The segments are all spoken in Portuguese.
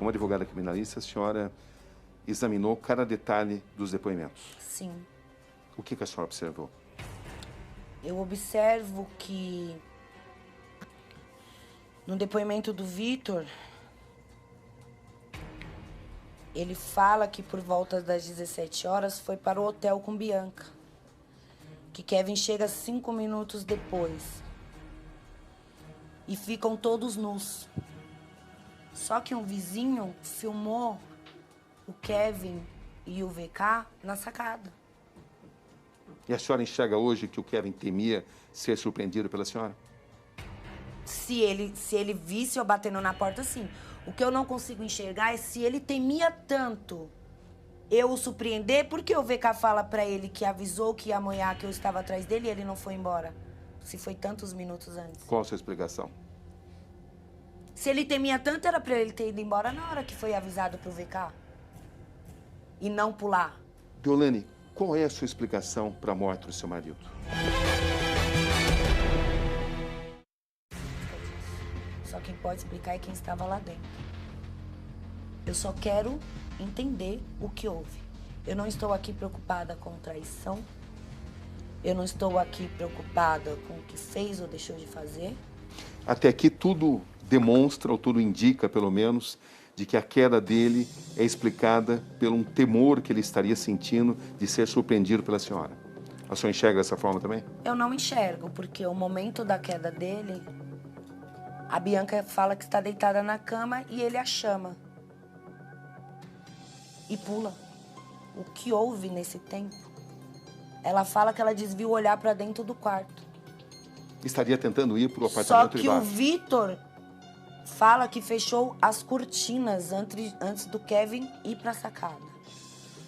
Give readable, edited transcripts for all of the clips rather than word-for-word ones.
como advogada criminalista, a senhora examinou cada detalhe dos depoimentos. Sim. O que a senhora observou? Eu observo que no depoimento do Vitor, ele fala que por volta das 17 horas foi para o hotel com Bianca. Que Kevin chega 5 minutos depois. E ficam todos nus. Só que um vizinho filmou o Kevin e o VK na sacada. E a senhora enxerga hoje que o Kevin temia ser surpreendido pela senhora? Se ele visse eu batendo na porta, sim. O que eu não consigo enxergar é se ele temia tanto eu o surpreender, porque o VK fala pra ele que avisou que ia amanhã que eu estava atrás dele e ele não foi embora. Se foi tantos minutos antes. Qual a sua explicação? Se ele temia tanto, era pra ele ter ido embora na hora que foi avisado pro VK. E não pular. Deolane, qual é a sua explicação para a morte do seu marido? Só quem pode explicar é quem estava lá dentro. Eu só quero entender o que houve. Eu não estou aqui preocupada com traição. Eu não estou aqui preocupada com o que fez ou deixou de fazer. Até aqui tudo demonstra, ou tudo indica, pelo menos, de que a queda dele é explicada por um temor que ele estaria sentindo de ser surpreendido pela senhora. A senhora enxerga dessa forma também? Eu não enxergo, porque o momento da queda dele, a Bianca fala que está deitada na cama e ele a chama. E pula. O que houve nesse tempo? Ela fala que ela desvia o olhar para dentro do quarto. Estaria tentando ir para o Só apartamento que de o baixo. Vitor fala que fechou as cortinas antes do Kevin ir para a sacada.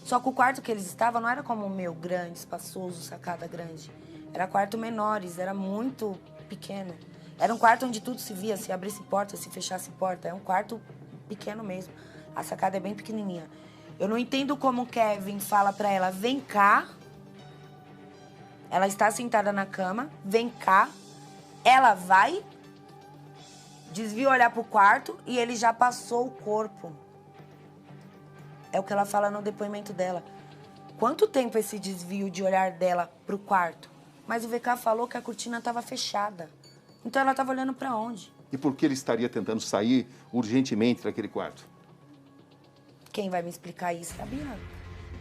Só que o quarto que eles estavam não era como o meu, grande, espaçoso, sacada grande. Era quarto menores, era muito pequeno. Era um quarto onde tudo se via, se abrisse porta, se fechasse porta. É um quarto pequeno mesmo. A sacada é bem pequenininha. Eu não entendo como o Kevin fala pra ela, vem cá. Ela está sentada na cama, vem cá. Ela vai, desvia o olhar pro quarto e ele já passou o corpo. É o que ela fala no depoimento dela. Quanto tempo esse desvio de olhar dela pro quarto? Mas o VK falou que a cortina estava fechada. Então ela estava olhando para onde? E por que ele estaria tentando sair urgentemente daquele quarto? Quem vai me explicar isso é a Bianca.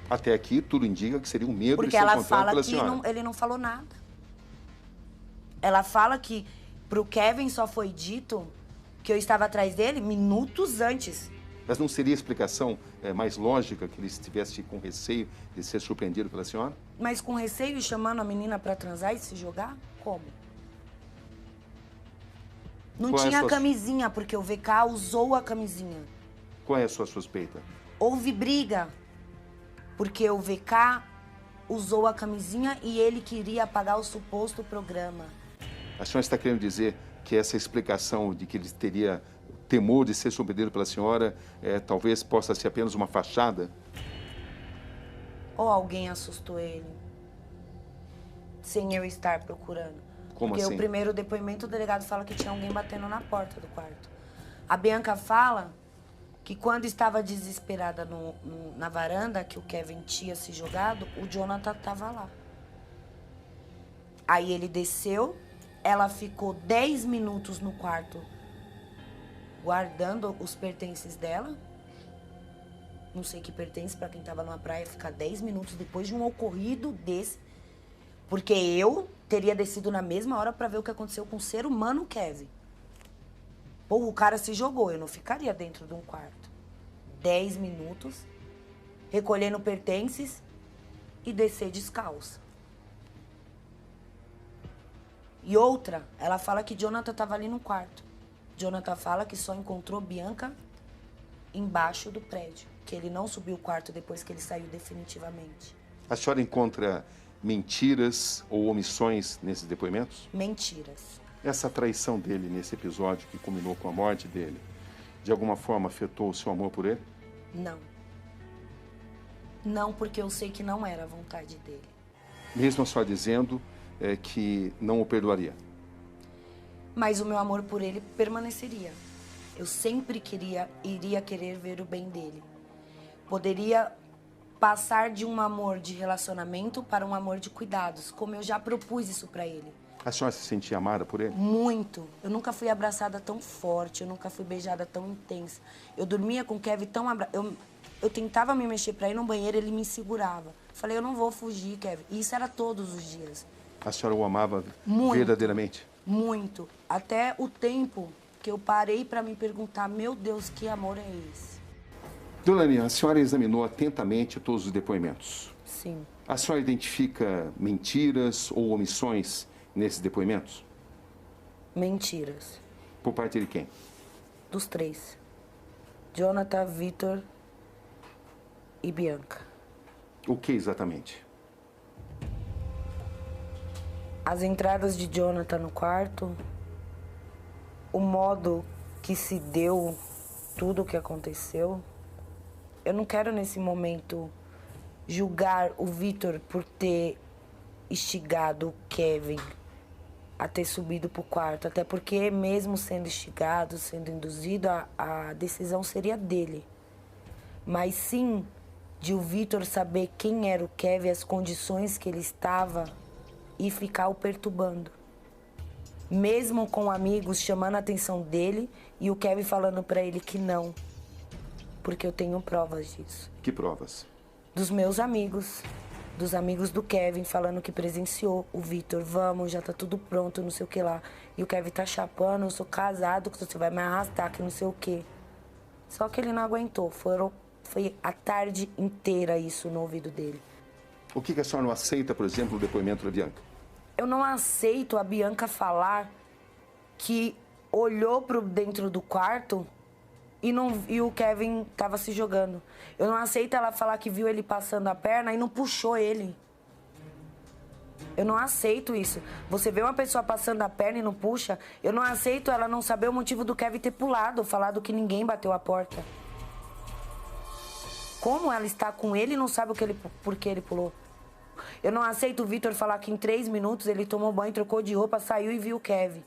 Até aqui, tudo indica que seria um medo Porque de ser ela encontrado fala pela que senhora. ele não falou nada. Ela fala que pro Kevin só foi dito que eu estava atrás dele minutos antes. Mas não seria a explicação mais lógica que ele estivesse com receio de ser surpreendido pela senhora? Mas com receio e chamando a menina pra transar e se jogar? Como? Não Qual é a tinha sua- camisinha, porque o VK usou a camisinha. Qual é a sua suspeita? Houve briga, porque o VK usou a camisinha e ele queria apagar o suposto programa. A senhora está querendo dizer que essa explicação de que ele teria temor de ser surpreendido pela senhora talvez possa ser apenas uma fachada? Ou alguém assustou ele, sem eu estar procurando. Como Porque assim? o primeiro depoimento, o delegado fala que tinha alguém batendo na porta do quarto. A Bianca fala que quando estava desesperada na varanda, que o Kevin tinha se jogado, o Jonathan estava lá. Aí ele desceu, ela ficou 10 minutos no quarto guardando os pertences dela. Não sei que pertence para quem estava numa praia ficar 10 minutos depois de um ocorrido desse. Porque eu teria descido na mesma hora para ver o que aconteceu com o ser humano Kevin. Pô, o cara se jogou, eu não ficaria dentro de um quarto. 10 minutos, recolhendo pertences e descer descalça. E outra, ela fala que Jonathan estava ali no quarto. Jonathan fala que só encontrou Bianca embaixo do prédio. Que ele não subiu o quarto depois que ele saiu definitivamente. A senhora encontra mentiras ou omissões nesses depoimentos? Mentiras. Essa traição dele nesse episódio que culminou com a morte dele, de alguma forma afetou o seu amor por ele? Não. Não, porque eu sei que não era a vontade dele. Mesmo a senhora dizendo que não o perdoaria? Mas o meu amor por ele permaneceria. Eu sempre iria querer ver o bem dele. Poderia passar de um amor de relacionamento para um amor de cuidados, como eu já propus isso para ele. A senhora se sentia amada por ele? Muito. Eu nunca fui abraçada tão forte, eu nunca fui beijada tão intensa. Eu dormia com o Kevin tão abraçada. Eu tentava me mexer para ir no banheiro, ele me segurava. Falei, eu não vou fugir, Kevin. E isso era todos os dias. A senhora o amava Muito, verdadeiramente? Muito. Até o tempo que eu parei para me perguntar, meu Deus, que amor é esse? Dona Lani, a senhora examinou atentamente todos os depoimentos. Sim. A senhora identifica mentiras ou omissões nesses depoimentos? Mentiras. Por parte de quem? Dos três. Jonathan, Vitor e Bianca. O que exatamente? As entradas de Jonathan no quarto, o modo que se deu tudo o que aconteceu. Eu não quero, nesse momento, julgar o Vitor por ter instigado o Kevin a ter subido pro quarto. Até porque, mesmo sendo instigado, sendo induzido, a decisão seria dele. Mas sim de o Vitor saber quem era o Kevin, as condições que ele estava e ficar o perturbando. Mesmo com amigos chamando a atenção dele e o Kevin falando pra ele que não. Porque eu tenho provas disso. Que provas? Dos meus amigos. Dos amigos do Kevin falando que presenciou o Vitor. Vamos, já tá tudo pronto, não sei o que lá. E o Kevin tá chapando, eu sou casado, que você vai me arrastar, que não sei o que. Só que ele não aguentou. Foi a tarde inteira isso no ouvido dele. O que a senhora não aceita, por exemplo, o depoimento da Bianca? Eu não aceito a Bianca falar que olhou pro dentro do quarto e o Kevin tava se jogando. Eu não aceito ela falar que viu ele passando a perna e não puxou ele. Eu não aceito isso. Você vê uma pessoa passando a perna e não puxa, eu não aceito ela não saber o motivo do Kevin ter pulado, falado que ninguém bateu a porta. Como ela está com ele e não sabe por que ele pulou? Eu não aceito o Vitor falar que em 3 minutos ele tomou banho, trocou de roupa, saiu e viu o Kevin.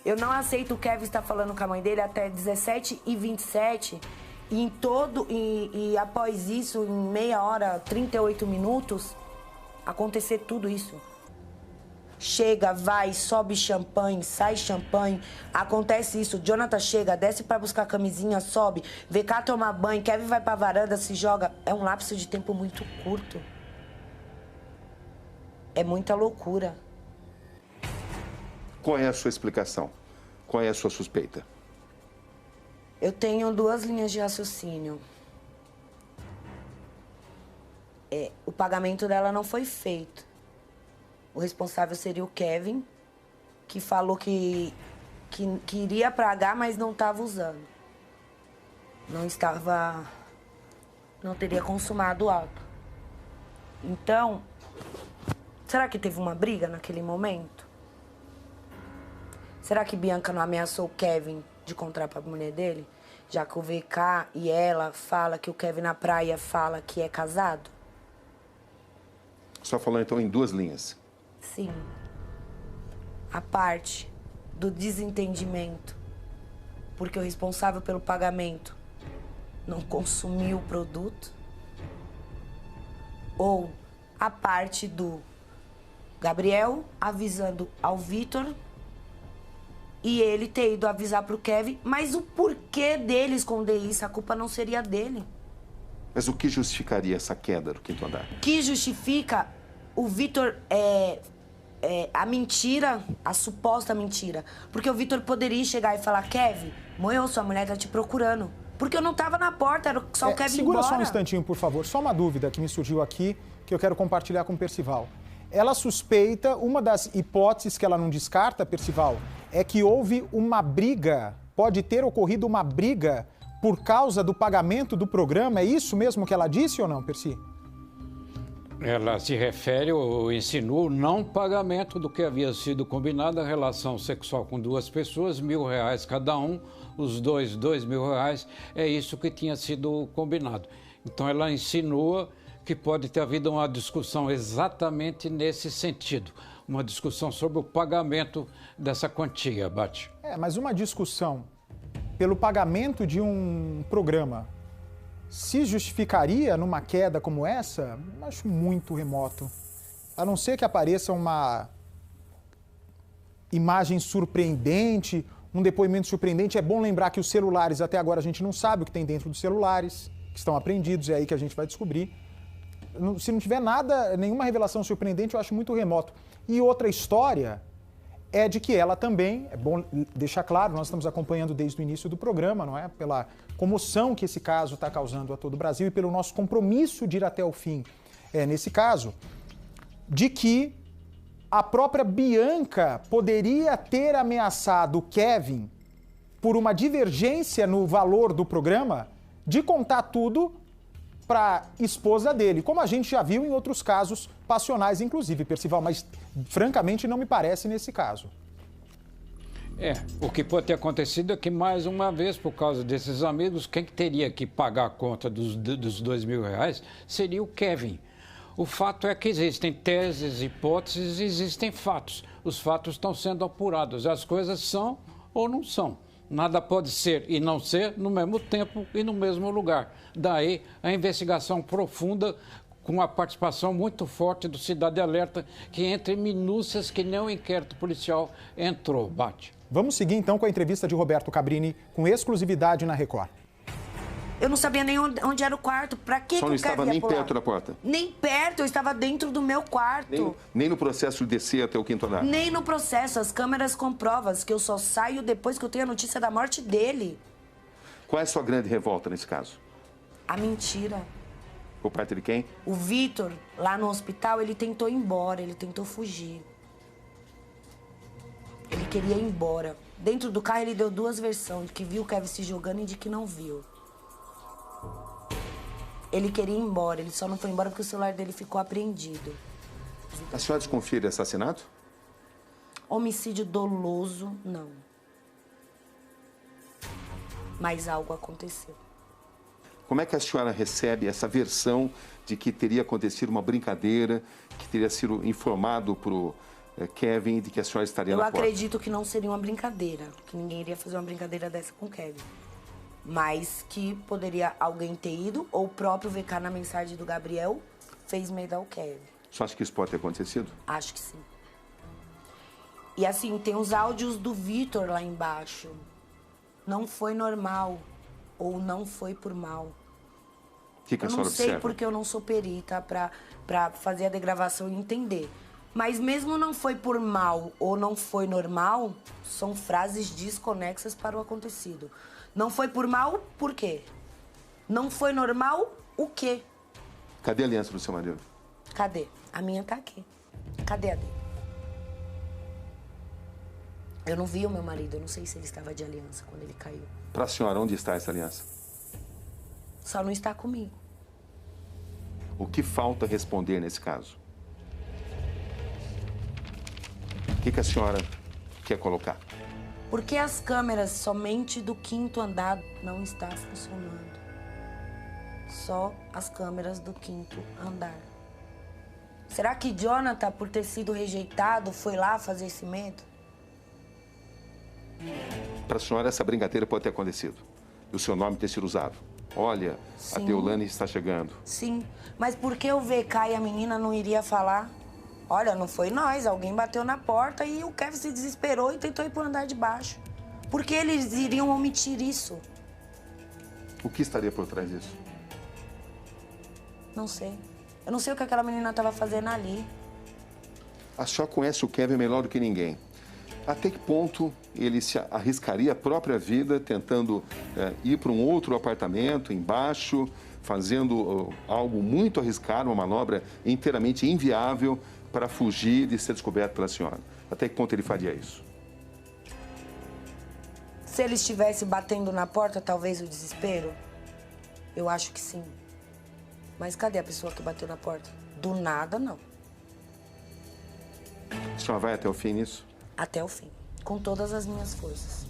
Eu não aceito o Kevin estar falando com a mãe dele até 17h27 e após isso, em meia hora, 38 minutos, acontecer tudo isso. Chega, vai, sobe champanhe, sai champanhe, acontece isso. Jonathan chega, desce pra buscar a camisinha, sobe, vê cá tomar banho, Kevin vai pra varanda, se joga. É um lapso de tempo muito curto. É muita loucura. Qual é a sua explicação? Qual é a sua suspeita? Eu tenho 2 linhas de raciocínio. O pagamento dela não foi feito. O responsável seria o Kevin, que falou que iria pagar, mas não estava usando. Não teria consumado o ato. Então, será que teve uma briga naquele momento? Será que Bianca não ameaçou o Kevin de contar pra mulher dele? Já que o VK e ela fala que o Kevin na praia fala que é casado? Só falando então em 2 linhas. Sim. A parte do desentendimento, porque o responsável pelo pagamento não consumiu o produto. Ou a parte do Gabriel avisando ao Vitor e ele ter ido avisar pro Kevin, mas o porquê dele esconder isso? A culpa não seria dele. Mas o que justificaria essa queda do 5º andar? O que justifica o Vitor a mentira, a suposta mentira. Porque o Vitor poderia chegar e falar, Kevin, morreu, sua mulher tá te procurando. Porque eu não tava na porta, era só o Kevin segura embora. Só um instantinho, por favor. Só uma dúvida que me surgiu aqui, que eu quero compartilhar com o Percival. Ela suspeita, uma das hipóteses que ela não descarta, Percival, é que houve uma briga, pode ter ocorrido uma briga por causa do pagamento do programa. É isso mesmo que ela disse ou não, Perci? Ela se refere ou insinua o não pagamento do que havia sido combinado, a relação sexual com 2 pessoas, R$1.000 cada um, os dois, R$2.000, é isso que tinha sido combinado. Então ela insinua que pode ter havido uma discussão exatamente nesse sentido, uma discussão sobre o pagamento dessa quantia, Bate. Mas uma discussão pelo pagamento de um programa se justificaria numa queda como essa? Acho muito remoto. A não ser que apareça uma imagem surpreendente, um depoimento surpreendente. É bom lembrar que os celulares, até agora a gente não sabe o que tem dentro dos celulares, que estão apreendidos, é aí que a gente vai descobrir. Se não tiver nada, nenhuma revelação surpreendente, eu acho muito remoto. E outra história é de que ela também, é bom deixar claro, nós estamos acompanhando desde o início do programa, não é? Pela comoção que esse caso está causando a todo o Brasil e pelo nosso compromisso de ir até o fim, nesse caso, de que a própria Bianca poderia ter ameaçado o Kevin por uma divergência no valor do programa de contar tudo para a esposa dele, como a gente já viu em outros casos passionais, inclusive, Percival, mas francamente não me parece nesse caso. O que pode ter acontecido é que, mais uma vez, por causa desses amigos, quem teria que pagar a conta dos R$2.000 seria o Kevin. O fato é que existem teses, hipóteses, existem fatos. Os fatos estão sendo apurados. As coisas são ou não são. Nada pode ser e não ser no mesmo tempo e no mesmo lugar. Daí a investigação profunda, com a participação muito forte do Cidade Alerta, que entre minúcias que nem o inquérito policial entrou. Bate. Vamos seguir então com a entrevista de Roberto Cabrini, com exclusividade na Record. Eu não sabia nem onde era o quarto. Pra que Só não estava nem pular? perto da porta? Nem perto, eu estava dentro do meu quarto. Nem no processo de descer até o quinto andar? Nem no processo. As câmeras comprovam que eu só saio depois que eu tenho a notícia da morte dele. Qual é a sua grande revolta nesse caso? A mentira. Por parte de quem? O Vitor, lá no hospital, ele tentou ir embora, ele tentou fugir. Ele queria ir embora. Dentro do carro, ele deu duas versões, de que viu o Kevin se jogando e de que não viu. Ele queria ir embora, ele só não foi embora porque o celular dele ficou apreendido. A senhora desconfia de assassinato? Homicídio doloso, não. Mas algo aconteceu. Como é que a senhora recebe essa versão de que teria acontecido uma brincadeira, que teria sido informado para o Kevin de que a senhora estaria Eu na porta? acredito que não seria uma brincadeira, que ninguém iria fazer uma brincadeira dessa com o Kevin. Mas que poderia alguém ter ido, ou o próprio VK na mensagem do Gabriel fez medo ao Kevin. Você acha que isso pode ter acontecido? Acho que sim. E assim, tem os áudios do Vitor lá embaixo. Não foi normal, ou não foi por mal. O que a Eu não senhora sei observa? porque eu não sou perita pra fazer a degravação e entender. Mas mesmo não foi por mal ou não foi normal, são frases desconexas para o acontecido. Não foi por mal, por quê? Não foi normal, o quê? Cadê a aliança do seu marido? Cadê? A minha tá aqui. Cadê a dele? Eu não vi o meu marido, eu não sei se ele estava de aliança quando ele caiu. Para a senhora, onde está essa aliança? Só não está comigo. O que falta responder nesse caso? O que a senhora quer colocar? Por que as câmeras somente do quinto andar não estão funcionando? Só as câmeras do quinto andar. Será que Jonathan, por ter sido rejeitado, foi lá fazer esse medo? Para a senhora, essa brincadeira pode ter acontecido. E o seu nome ter sido usado. Olha, Sim. a Deolane está chegando. Sim, mas por que o VK e a menina não iria falar? Olha, não foi nós, alguém bateu na porta e o Kevin se desesperou e tentou ir pro andar de baixo. Por que eles iriam omitir isso? O que estaria por trás disso? Não sei. Eu não sei o que aquela menina estava fazendo ali. A senhora conhece o Kevin melhor do que ninguém. Até que ponto ele se arriscaria a própria vida tentando ir para um outro apartamento embaixo, fazendo algo muito arriscado, uma manobra inteiramente inviável para fugir de ser descoberto pela senhora? Até que ponto ele faria isso? Se ele estivesse batendo na porta, talvez o desespero? Eu acho que sim. Mas cadê a pessoa que bateu na porta? Do nada, não. A senhora vai até o fim nisso? Até o fim. Com todas as minhas forças.